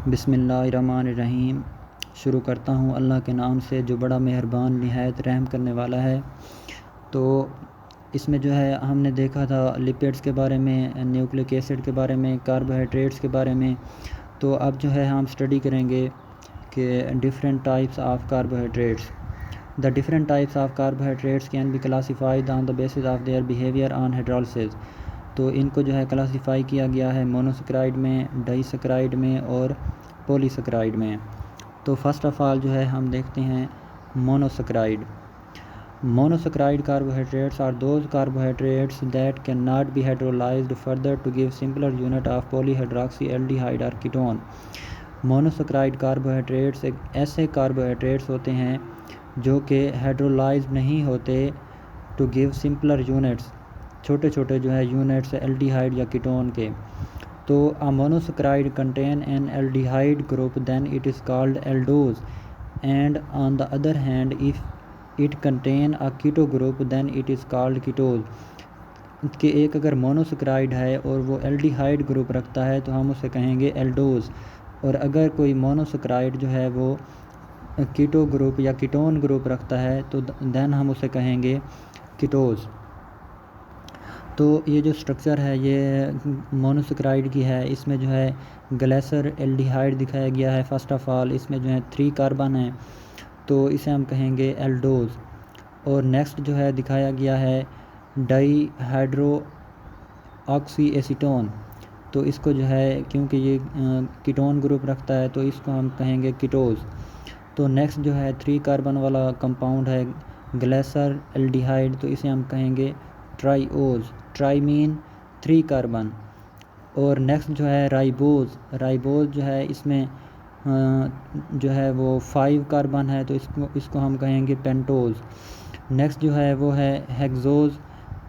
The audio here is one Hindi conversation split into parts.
बिस्मिल्लाहिर्रहमानिर्रहीम। शुरू करता हूँ अल्लाह के नाम से जो बड़ा मेहरबान निहायत रहम करने वाला है। तो इसमें जो है हमने देखा था लिपिड्स के बारे में, न्यूक्लिक एसिड के बारे में, कार्बोहाइड्रेट्स के बारे में। तो अब जो है हम स्टडी करेंगे कि different types of carbohydrates. The different types of carbohydrates can be classified on the basis of their behaviour on hydrolysis. तो इनको जो है क्लासीफाई किया गया है मोनोसेक्राइड में, डाइसेक्राइड में और पॉलीसेक्राइड में। तो फर्स्ट ऑफ ऑल जो है हम देखते हैं monosaccharide. Monosaccharide carbohydrates are those carbohydrates that cannot be hydrolyzed further to give simpler unit of polyhydroxyaldehyde or ketone। Monosaccharide carbohydrates एक ऐसे कार्बोहाइड्रेट्स होते हैं जो कि हाइड्रोलाइज नहीं होते टू गिव सिंपलर यूनिट्स, छोटे छोटे जो है यूनिट्स एल्डिहाइड या कीटोन के। तो a monosaccharide contain an aldehyde group then it is called aldose, and on the other hand if it contain a keto group then it is called ketose। कि एक अगर मोनोसेक्राइड है और वो एल्डिहाइड ग्रुप रखता है तो हम उसे कहेंगे एल्डोज, और अगर कोई मोनोसेक्राइड जो है वो कीटो ग्रुप या कीटोन ग्रुप रखता है तो देन हम उसे कहेंगे कीटोज। तो ये जो स्ट्रक्चर है ये मोनोसेक्राइड की है। इसमें जो है ग्लेसर एल्डिहाइड दिखाया गया है। फर्स्ट ऑफ ऑल इसमें जो है 3 कार्बन है तो इसे हम कहेंगे एल्डोज। और नेक्स्ट जो है दिखाया गया है डाई हाइड्रो ऑक्सी एसीटोन, तो इसको जो है क्योंकि ये कीटोन ग्रुप रखता है तो इसको हम कहेंगे कीटोज। तो नेक्स्ट जो है 3 कार्बन वाला कंपाउंड है ग्लेसर एल्डिहाइड, तो इसे हम कहेंगे ट्राईओज। Tri mean 3 carbon. और नेक्स्ट जो है राइबोज। राइबोज जो है इसमें जो है वो 5 कार्बन है तो इसको हम कहेंगे पेंटोज। नेक्स्ट जो है वो है हेक्सोज,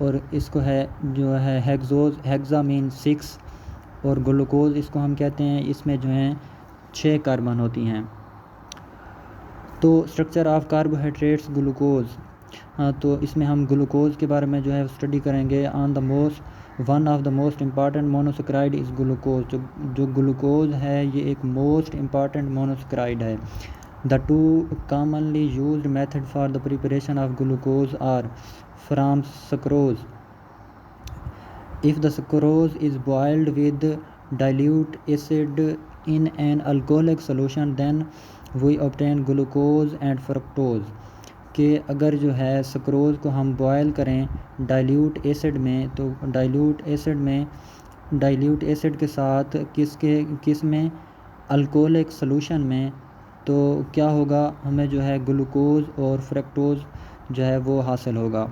और इसको है जो है हेक्सोज, हेक्सा मीन 6। और ग्लूकोज इसको हम कहते हैं, इसमें जो है 6 कार्बन होती हैं। तो स्ट्रक्चर ऑफ कार्बोहाइड्रेट्स ग्लूकोज। हाँ, तो इसमें हम ग्लूकोज के बारे में जो है स्टडी करेंगे। One of the most important monosaccharide is glucose. जो ग्लूकोज है ये एक मोस्ट इम्पॉर्टेंट मोनोसेक्राइड है। The 2 commonly used method for the preparation of glucose are from sucrose. If the sucrose is boiled with dilute acid in an alcoholic solution then we obtain glucose and fructose। कि अगर जो है सक्रोज को हम बॉयल करें डाइल्यूट एसिड में, तो डाइल्यूट एसिड के साथ किस में अल्कोहलिक सॉल्यूशन में, तो क्या होगा, हमें जो है ग्लूकोज और फ्रक्टोज जो है वो हासिल होगा।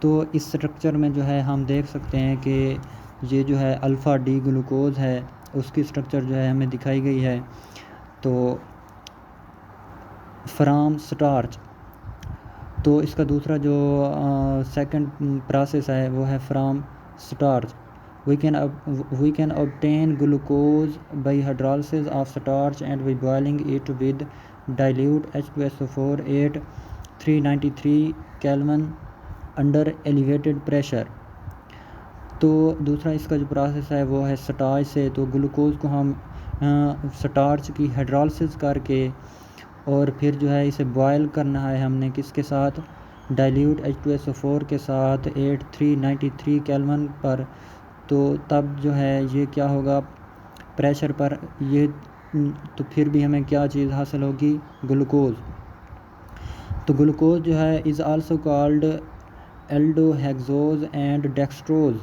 तो इस स्ट्रक्चर में जो है हम देख सकते हैं कि ये जो है अल्फ़ा डी ग्लूकोज है उसकी स्ट्रक्चर जो है हमें दिखाई गई है। तो फ्राम स्टार्च, तो इसका दूसरा जो सेकंड प्रोसेस है वो है from starch. We can obtain glucose by hydrolysis of starch and by boiling it with dilute H2SO4 at 393 kelvin under elevated pressure. तो दूसरा इसका जो प्रोसेस है वो है स्टार्च से। तो ग्लूकोज को हम स्टार्च की हाइड्रोलिसिस करके और फिर जो है इसे बॉयल करना है हमने किसके साथ, डाइल्यूट H2SO4 के साथ 8393 केल्विन पर। तो तब जो है ये क्या होगा प्रेशर पर ये, तो फिर भी हमें क्या चीज़ हासिल होगी, ग्लूकोज। तो ग्लूकोज जो है is also called aldohexose and dextrose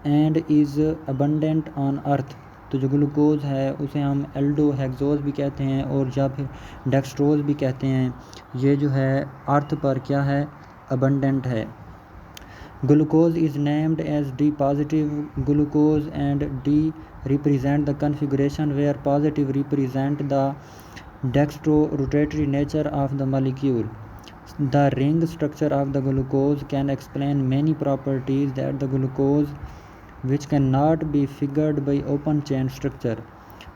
and is abundant on earth. तो जो ग्लूकोज है उसे हम एल्डोहेक्सोज भी कहते हैं और या फिर डेक्सट्रोज भी कहते हैं। ये जो है अर्थ पर क्या है, अबंडेंट है। Glucose is named as D positive glucose and D represent the configuration where positive represent the dextro rotatory nature of the molecule. The ring structure of the glucose can explain many properties that the glucose which cannot be figured by open chain structure।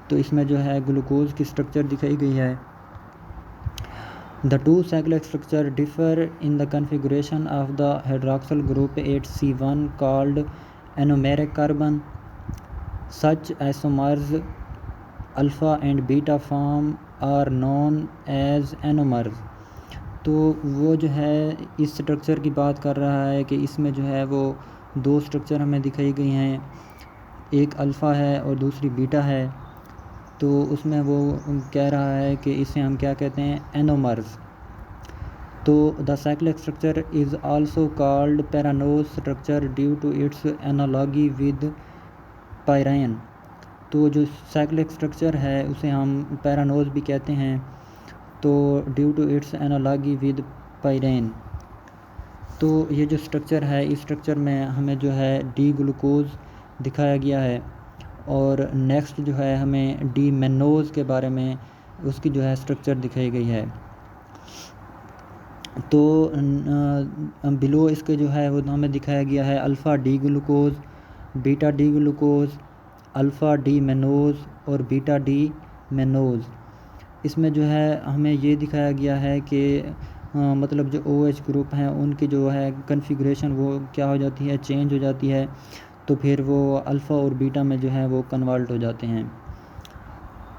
तो इसमें जो है ग्लूकोज की स्ट्रक्चर दिखाई गई है। The 2 cyclic structure differ in the configuration of the hydroxyl group 8C1 called anomeric carbon। Such isomers alpha and beta form are known as anomers. तो वो जो है इस स्ट्रक्चर की बात कर रहा है कि इसमें जो है वो दो स्ट्रक्चर हमें दिखाई गई हैं, एक अल्फ़ा है और दूसरी बीटा है। तो उसमें वो कह रहा है कि इसे हम क्या कहते हैं, एनोमर्स। तो the cyclic structure is also called pyranose structure due to its analogy with pyran. तो जो साइक्लिक स्ट्रक्चर है उसे हम पैरानोज भी कहते हैं, तो due to its analogy with pyran. तो ये जो स्ट्रक्चर है, इस स्ट्रक्चर में हमें जो है डी ग्लूकोज दिखाया गया है, और नेक्स्ट जो है हमें डी मेनोज के बारे में उसकी जो है स्ट्रक्चर दिखाई गई है। तो बिलो इसके जो है वो हमें दिखाया गया है alpha D glucose, beta D glucose, alpha D mannose और बीटा डी मेनोज। इसमें जो है हमें ये दिखाया गया है कि मतलब जो OH ग्रुप हैं उनकी जो है कन्फिग्रेशन वो क्या हो जाती है, चेंज हो जाती है, तो फिर वो अल्फ़ा और बीटा में जो है वो कन्वर्ट हो जाते हैं।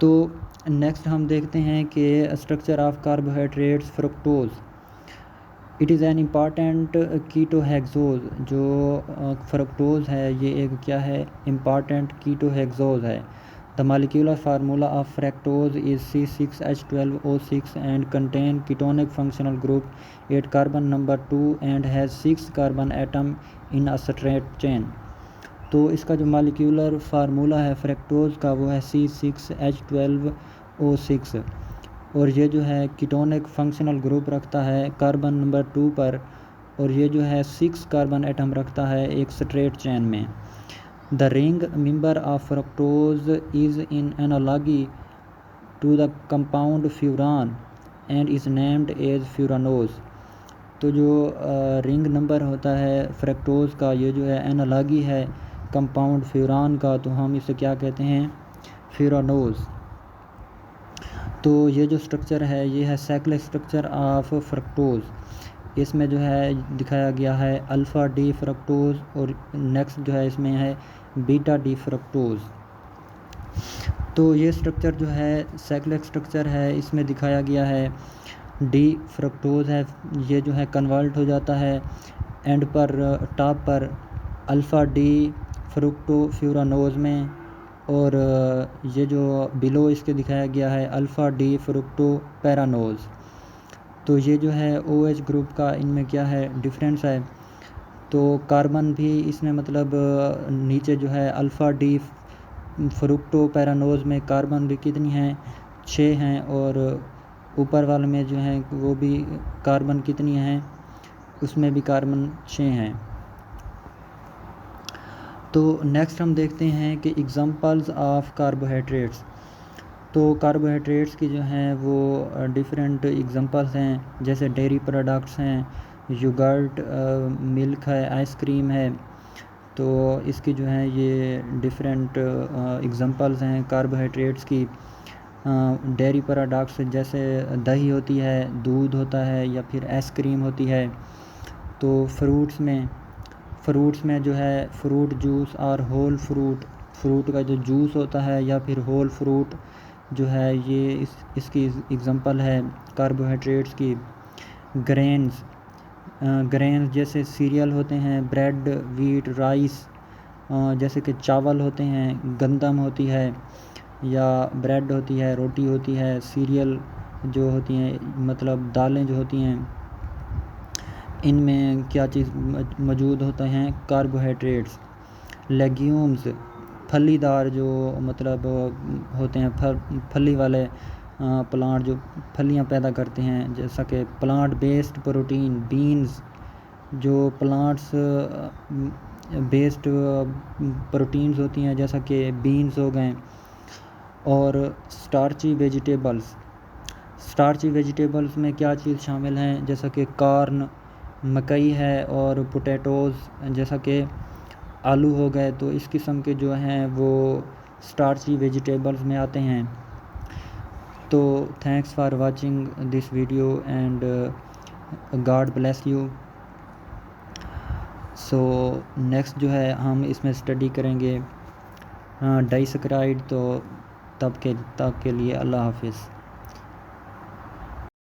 तो नेक्स्ट हम देखते हैं कि structure of carbohydrates fructose. It is an important ketohexose. जो फ्रुक्टोज़ है ये एक क्या है, इम्पॉर्टेंट कीटोहेक्सोज है। The molecular formula of fructose is C6H12O6 and contain ketonic functional group 8 carbon number 2 and has 6 carbon atom in a straight chain. तो इसका जो मॉलिक्यूलर फार्मूला है फ्रक्टोज का वो है C6H12O6, और ये जो है कीटोनिक फंक्शनल ग्रुप रखता है कार्बन नंबर 2 पर, और ये जो है 6 कार्बन एटम रखता है एक स्ट्रेट चेन में। The ring member of fructose is in analogy to the compound furan and is named as furanose. तो जो रिंग नंबर होता है फ्रक्टोज का, ये जो है एनालॉगी है कंपाउंड फ्यूरान का, तो हम इसे क्या कहते हैं, फ्यूरानोज। तो ये जो स्ट्रक्चर है ये है साइक्लिक स्ट्रक्चर ऑफ फ्रक्टोज। इसमें जो है दिखाया गया है अल्फ़ा डी फ्रक्टोज, और नेक्स्ट जो है इसमें है बीटा डी फ्रक्टोज। तो ये स्ट्रक्चर जो है साइक्लिक स्ट्रक्चर है, इसमें दिखाया गया है डी फ्रक्टोज है, ये जो है कन्वर्ट हो जाता है एंड पर टॉप पर अल्फ़ा डी फ्रुक्टो फ्यूरानोज में, और ये जो बिलो इसके दिखाया गया है अल्फ़ा डी फ्रुक्टो पैरानोज। तो ये जो है OH ग्रुप का इनमें क्या है डिफरेंस है। तो कार्बन भी इसमें मतलब नीचे जो है अल्फ़ा डी फ्रुक्टो पैरानोज में कार्बन भी कितनी हैं, 6 हैं, और ऊपर वाले में जो है वो भी कार्बन कितनी हैं, उसमें भी कार्बन 6 हैं। तो नेक्स्ट हम देखते हैं कि एग्जांपल्स ऑफ कार्बोहाइड्रेट्स। तो कार्बोहाइड्रेट्स की जो हैं वो डिफरेंट एग्जांपल्स हैं, जैसे डेयरी प्रोडक्ट्स हैं, योगर्ट, मिल्क है, आइसक्रीम है। तो इसकी जो है ये डिफरेंट एग्जांपल्स हैं कार्बोहाइड्रेट्स की। डेयरी प्रोडक्ट्स जैसे दही होती है, दूध होता है, या फिर आइसक्रीम होती है। तो फ्रूट्स में जो है फ्रूट जूस और होल फ्रूट का जो जूस होता है, या फिर होल फ्रूट जो है ये इसकी एग्जांपल है कार्बोहाइड्रेट्स की। ग्रेन्स जैसे सीरियल होते हैं, ब्रेड, वीट, राइस, जैसे कि चावल होते हैं, गंदम होती है, या ब्रेड होती है, रोटी होती है। सीरियल जो होती हैं मतलब दालें जो होती हैं, इनमें क्या चीज़ मौजूद होते हैं, कार्बोहाइड्रेट्स। लेग्यूम्स, फलीदार जो मतलब होते हैं, फली वाले प्लांट जो फलियां पैदा करते हैं, जैसा कि प्लांट बेस्ड प्रोटीन। बीन्स जो प्लांट्स बेस्ड प्रोटीन्स होती हैं, जैसा कि बीन्स हो गए। और स्टार्ची वेजिटेबल्स में क्या चीज़ शामिल हैं, जैसा कि कॉर्न, मकई है, और पोटैटोज़ जैसा कि आलू हो गए। तो इस किस्म के जो हैं वो स्टार्ची वेजिटेबल्स में आते हैं। तो thanks for watching this video and God bless you. So next जो है हम इसमें स्टडी करेंगे डाइसक्राइड। तो तब के लिए अल्लाह हाफिज़।